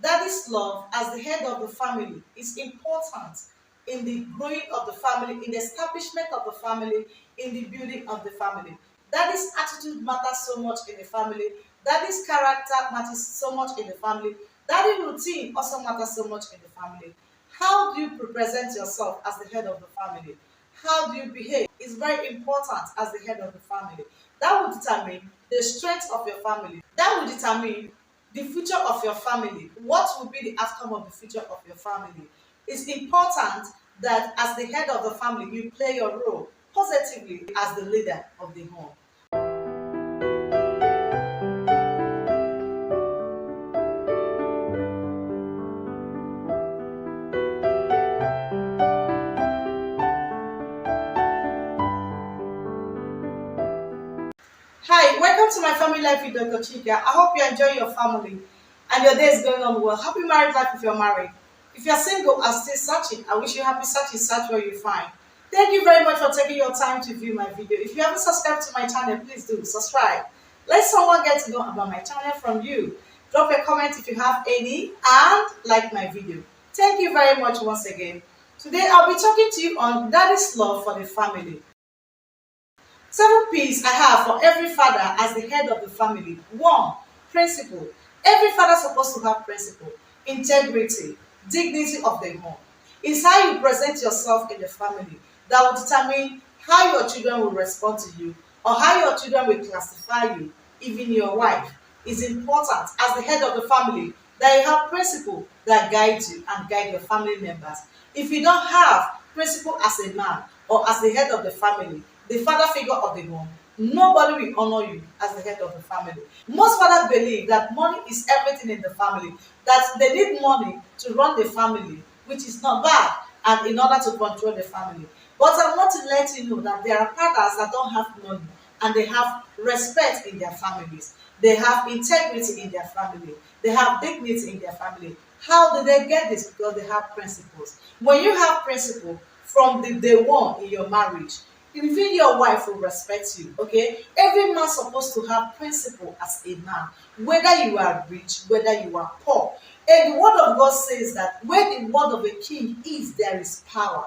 Daddy's love as the head of the family is important in the growing of the family, in the establishment of the family, in the building of the family. Daddy's attitude matters so much in the family. Daddy's character matters so much in the family. Daddy routine also matters so much in the family. How do you present yourself as the head of the family? How do you behave is very important as the head of the family. That will determine the strength of your family. That will determine the future of your family. What will be the outcome of the future of your family? It's important that as the head of the family, you play your role positively as the leader of the home. Hi, welcome to my family life with Dr. Chika. I hope you enjoy your family and your day is going on well. Happy married life if you're married. If you're single and still searching, I wish you happy searching, search where you find. Thank you very much for taking your time to view my video. If you haven't subscribed to my channel, please do subscribe. Let someone get to know about my channel from you. Drop a comment if you have any and like my video. Thank you very much once again. Today I'll be talking to you on Daddy's love for the family. 7 P's I have for every father as the head of the family. 1. Principle. Every father is supposed to have principle, integrity, dignity of the home. It's how you present yourself in the family that will determine how your children will respond to you or how your children will classify you, even your wife. It's important as the head of the family that you have principle that guides you and guide your family members. If you don't have principle as a man or as the head of the family, the father figure of the home, nobody will honor you as the head of the family. Most fathers believe that money is everything in the family, that they need money to run the family, which is not bad, and in order to control the family. But I want to let you know that there are fathers that don't have money and they have respect in their families. They have integrity in their family. They have dignity in their family. How do they get this? Because they have principles. When you have principle from the day one in your marriage, even your wife will respect you. Okay, every man supposed to have principle as a man, whether you are rich, whether you are poor. And the word of God says that where the word of a king is, there is power.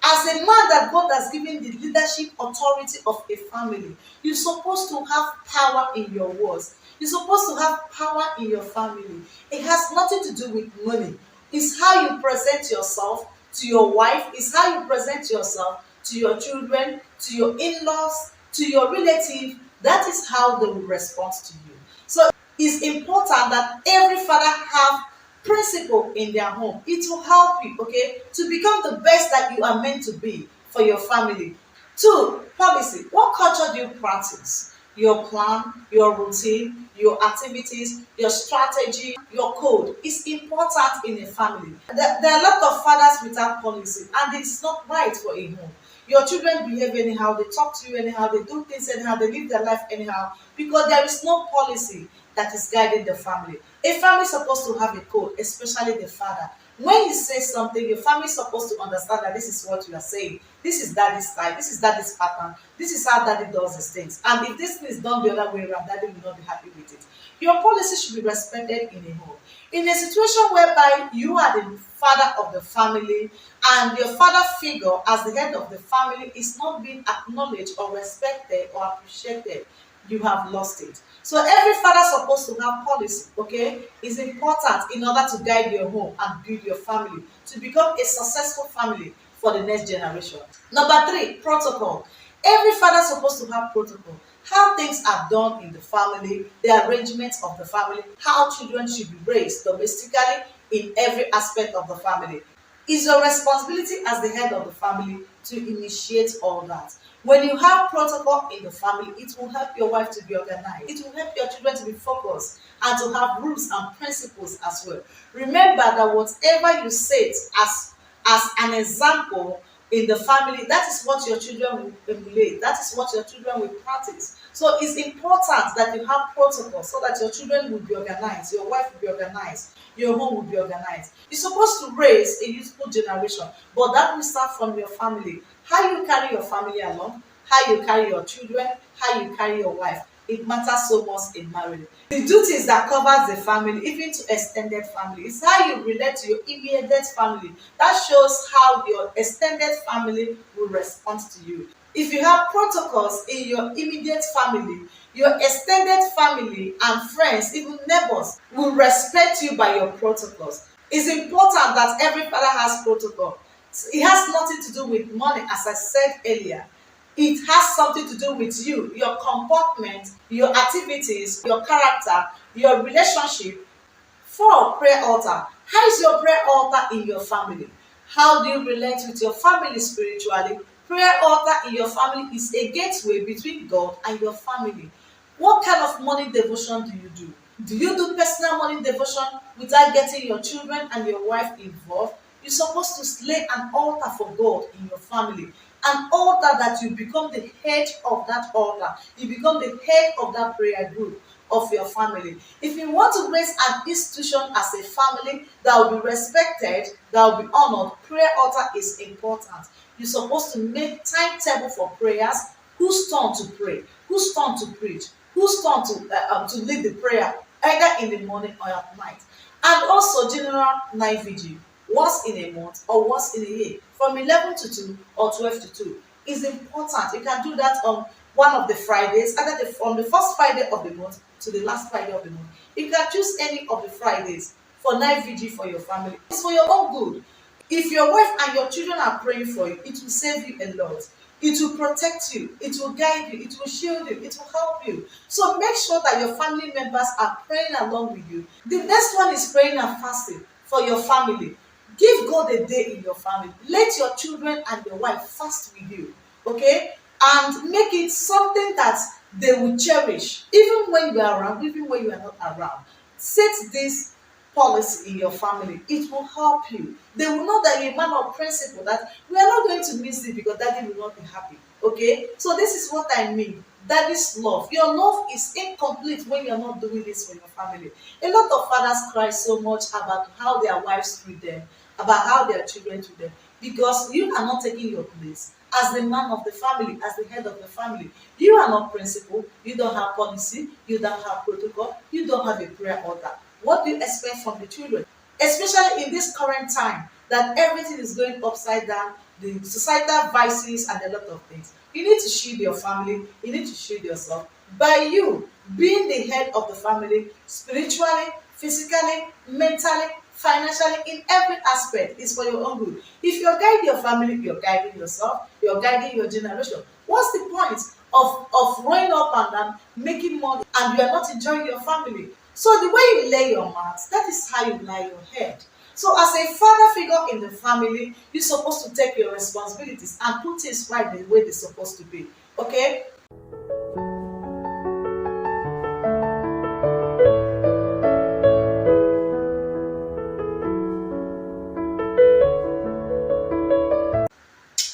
As a man that God has given the leadership authority of a family, you're supposed to have power in your words. You're supposed to have power in your family. It has nothing to do with money. It's how you present yourself to your wife. It's how you present yourself to your children, to your in-laws, to your relative. That is how they will respond to you. So it's important that every father have principle in their home. It will help you, okay, to become the best that you are meant to be for your family. 2. Policy. What culture do you practice? Your plan, your routine, your activities, your strategy, your code is important in a family. There are a lot of fathers without policy, and it's not right for a home. Your children behave anyhow, they talk to you anyhow, they do things anyhow, they live their life anyhow, because there is no policy that is guiding the family. A family is supposed to have a code, especially the father. When you say something, your family is supposed to understand that this is what you are saying. This is daddy's style, this is daddy's pattern, this is how daddy does his things. And if this thing is done the other way around, daddy will not be happy with it. Your policy should be respected in a home. In a situation whereby you are the father of the family and your father figure as the head of the family is not being acknowledged or respected or appreciated, you have lost it. So every father is supposed to have policy, okay? It's important in order to guide your home and build your family to become a successful family for the next generation. Number 3, protocol. Every father is supposed to have protocol. How things are done in the family, the arrangements of the family, how children should be raised domestically in every aspect of the family. It's your responsibility as the head of the family to initiate all that. When you have protocol in the family, it will help your wife to be organized. It will help your children to be focused and to have rules and principles as well. Remember that whatever you set as an example in the family, that is what your children will emulate. That is what your children will practice. So it's important that you have protocol so that your children will be organized, your wife will be organized, your home will be organized. You're supposed to raise a useful generation, but that will start from your family. How you carry your family along, how you carry your children, how you carry your wife. it matters so much in marriage. The duties that covers the family, even to extended family, is how you relate to your immediate family. That shows how your extended family will respond to you. If you have protocols in your immediate family, your extended family and friends, even neighbors, will respect you by your protocols. It's important that every father has protocol. It has nothing to do with money, as I said earlier. It has something to do with you, your comportment, your activities, your character, your relationship. For prayer altar. How is your prayer altar in your family? How do you relate with your family spiritually? Prayer altar in your family is a gateway between God and your family. What kind of morning devotion do you do? Do you do personal morning devotion without getting your children and your wife involved? You're supposed to lay an altar for God in your family. An altar that you become the head of that altar. You become the head of that prayer group of your family. If you want to raise an institution as a family that will be respected, that will be honored, prayer altar is important. You're supposed to make timetable for prayers. Whose turn to pray? Whose turn to preach? Whose turn to lead the prayer, either in the morning or at night? And also general night vigil, once in a month or once in a year, from 11 to 2 or 12 to 2 is important. You can do that on one of the Fridays, either from the first Friday of the month to the last Friday of the month. You can choose any of the Fridays for night vigil for your family. It's for your own good. If your wife and your children are praying for you, it will save you a lot. It will protect you, it will guide you, it will shield you, it will help you. So make sure that your family members are praying along with you. The next one is praying and fasting for your family. Give God a day in your family. Let your children and your wife fast with you, okay? And make it something that they will cherish, even when you are around, even when you are not around. Set this policy in your family. It will help you. They will know that you're a man of principle, that we are not going to miss it because daddy will not be happy, okay? So this is what I mean. Daddy's love. Your love is incomplete when you're not doing this for your family. A lot of fathers cry so much about how their wives treat them, about how their children treat them, because you are not taking your place as the man of the family, as the head of the family. You are not principled. You don't have policy. You don't have protocol. You don't have a prayer order. What do you expect from the children? Especially in this current time that everything is going upside down, the societal vices and a lot of things. You need to shield your family. You need to shield yourself by you being the head of the family spiritually, physically, mentally, financially, in every aspect. Is for your own good. If you're guiding your family, you're guiding yourself, you're guiding your generation. What's the point of growing up and making money and you are not enjoying your family? So the way you lay your mat, that is how you lie your head. So as a father figure in the family, you're supposed to take your responsibilities and put things right the way they're supposed to be. Okay?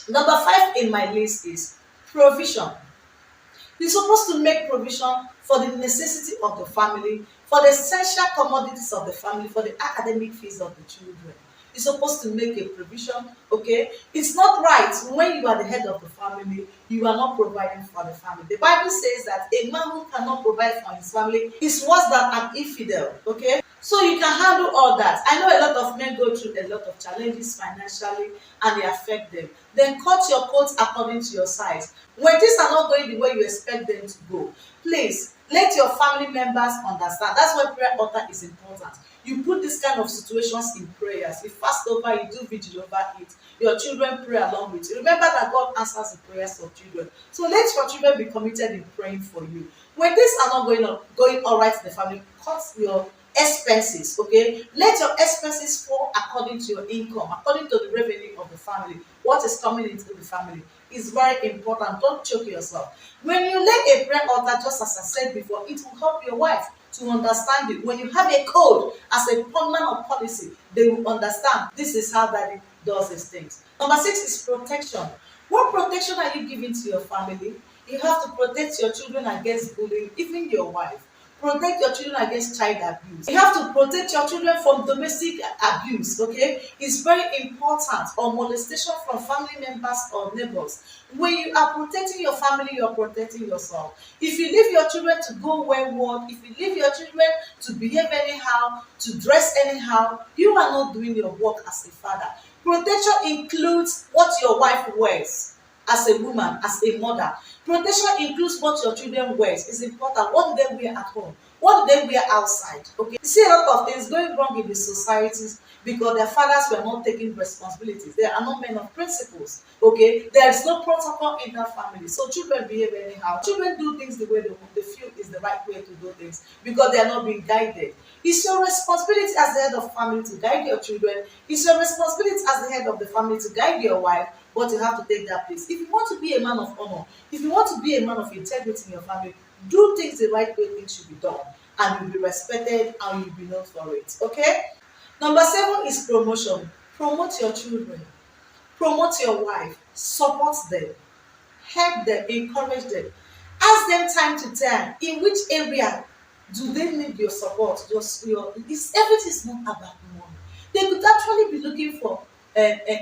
Number 5 in my list is provision. You're supposed to make provision for the necessity of the family, for the essential commodities of the family, for the academic fees of the children. You're supposed to make a provision, okay? It's not right when you are the head of the family, you are not providing for the family. The Bible says that a man who cannot provide for his family is worse than an infidel, okay? So you can handle all that. I know a lot of men go through a lot of challenges financially and they affect them. Then cut your coats according to your size. When things are not going the way you expect them to go, please let your family members understand. That's why prayer altar is important. You put this kind of situations in prayers. You fast over, you do vigil over it. Your children pray along with you. Remember that God answers the prayers of children. So let your children be committed in praying for you. When things are not going all right in the family, cut your expenses, okay? Let your expenses fall according to your income, according to the revenue of the family. What is coming into the family is very important. Don't choke yourself. When you lay a prayer altar, just as I said before, it will help your wife to understand it. When you have a code as a man of policy, they will understand this is how daddy does these things. Number 6 is protection. What protection are you giving to your family? You have to protect your children against bullying, even your wife. Protect your children against child abuse. You have to protect your children from domestic abuse, okay? It's very important. Or molestation from family members or neighbors. When you are protecting your family, you are protecting yourself. If you leave your children to go wayward, if you leave your children to behave anyhow, to dress anyhow, you are not doing your work as a father. Protection includes what your wife wears as a woman, as a mother. Protection includes what your children wears. It's important. What do they wear at home? What do they wear outside? Okay. You see a lot of things going wrong in the societies because their fathers were not taking responsibilities. They are not men of principles. Okay. There is no protocol in that family. So children behave anyhow. Children do things the way they feel is the right way to do things because they are not being guided. It's your responsibility as the head of family to guide your children. It's your responsibility as the head of the family to guide your wife, but you have to take that place. If you want to be a man of honor, if you want to be a man of integrity in your family, do things the right way things should be done, and you'll be respected and you'll be known for it. Okay? Number 7 is promotion. Promote your children, promote your wife, support them, help them, encourage them. Ask them time to time in which area do they need your support. Everything is not about money. They could actually be looking for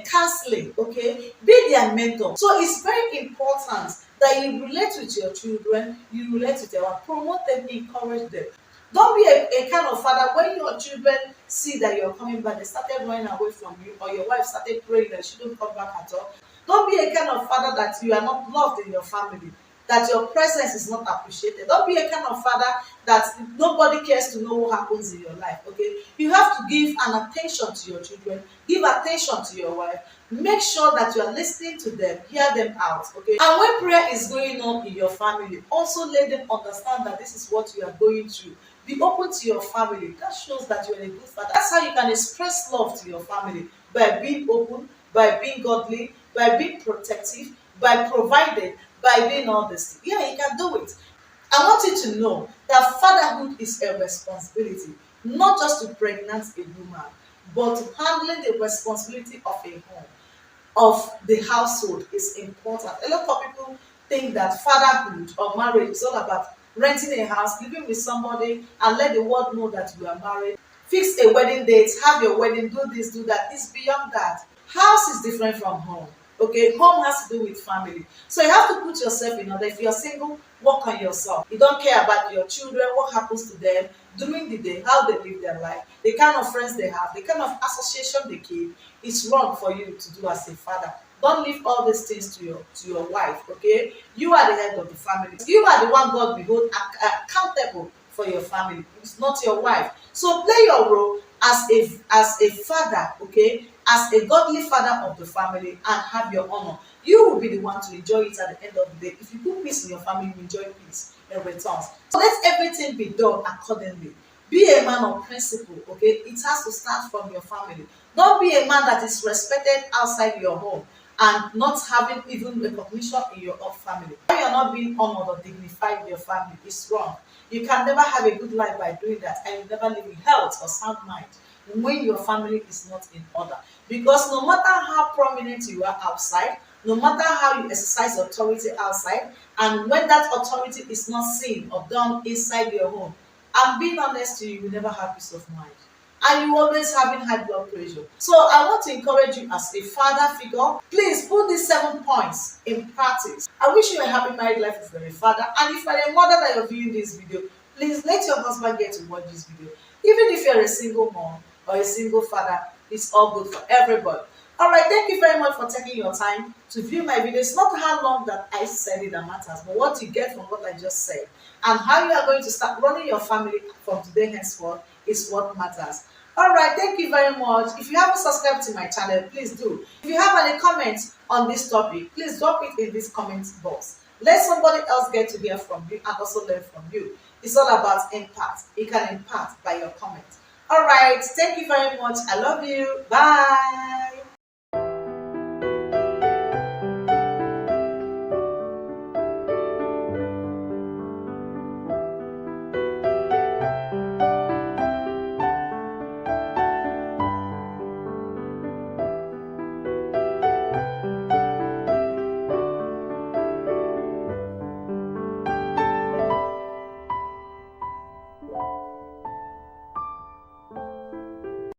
counseling, okay? Be their mentor. So it's very important that you relate with your children, you relate with them, promote them, encourage them. Don't be a kind of father when your children see that you're coming back, they started running away from you, or your wife started praying that she don't come back at all. Don't be a kind of father that you are not loved in your family, that your presence is not appreciated. Don't be a kind of father that nobody cares to know what happens in your life. Okay, you have to give an attention to your children, give attention to your wife, make sure that you are listening to them, hear them out. Okay, and when prayer is going on in your family, also let them understand that this is what you are going through. Be open to your family. That shows that you're a good father. That's how you can express love to your family, by being open, by being godly, by being protective, by providing, by being all this. Yeah, you can do it. I want you to know that fatherhood is a responsibility, not just to pregnant a woman, but to handling the responsibility of a home, of the household is important. A lot of people think that fatherhood or marriage is all about renting a house, living with somebody, and let the world know that you are married. Fix a wedding date, have your wedding, do this, do that. It's beyond that. House is different from home. Okay, home has to do with family. So you have to put yourself in order. If you're single, work on yourself. You don't care about your children, what happens to them during the day, how they live their life, the kind of friends they have, the kind of association they keep. It's wrong for you to do as a father. Don't leave all these things to your wife. Okay, you are the head of the family. You are the one God will hold accountable for your family. It's not your wife. So play your role as a father, okay, as a godly father of the family, and have your honor. You will be the one to enjoy it at the end of the day. If you put peace in your family, you enjoy peace in return. So let everything be done accordingly. Be a man of principle, okay? It has to start from your family. Don't be a man that is respected outside your home and not having even recognition in your own family. When you're not being honored or dignified in your family, it's wrong. You can never have a good life by doing that, and you never live in health or sound mind when your family is not in order. Because no matter how prominent you are outside, no matter how you exercise authority outside, and when that authority is not seen or done inside your home, I'm being honest to you, you will never have peace of mind. And you always having high blood pressure. So I want to encourage you as a father figure, please put these 7 points in practice. I wish you a happy married life if you're a father. And if you're a mother that you're viewing this video, please let your husband get to watch this video. Even if you're a single mom or a single father, it's all good for everybody. All right, thank you very much for taking your time to view my video. It's not how long that I said it that matters, but what you get from what I just said and how you are going to start running your family from today henceforth is what matters. All right, thank you very much. If you haven't subscribed to my channel, please do. If you have any comments on this topic, please drop it in this comment box. Let somebody else get to hear from you and also learn from you. It's all about impact. You can impact by your comments. All right, thank you very much. I love you. Bye.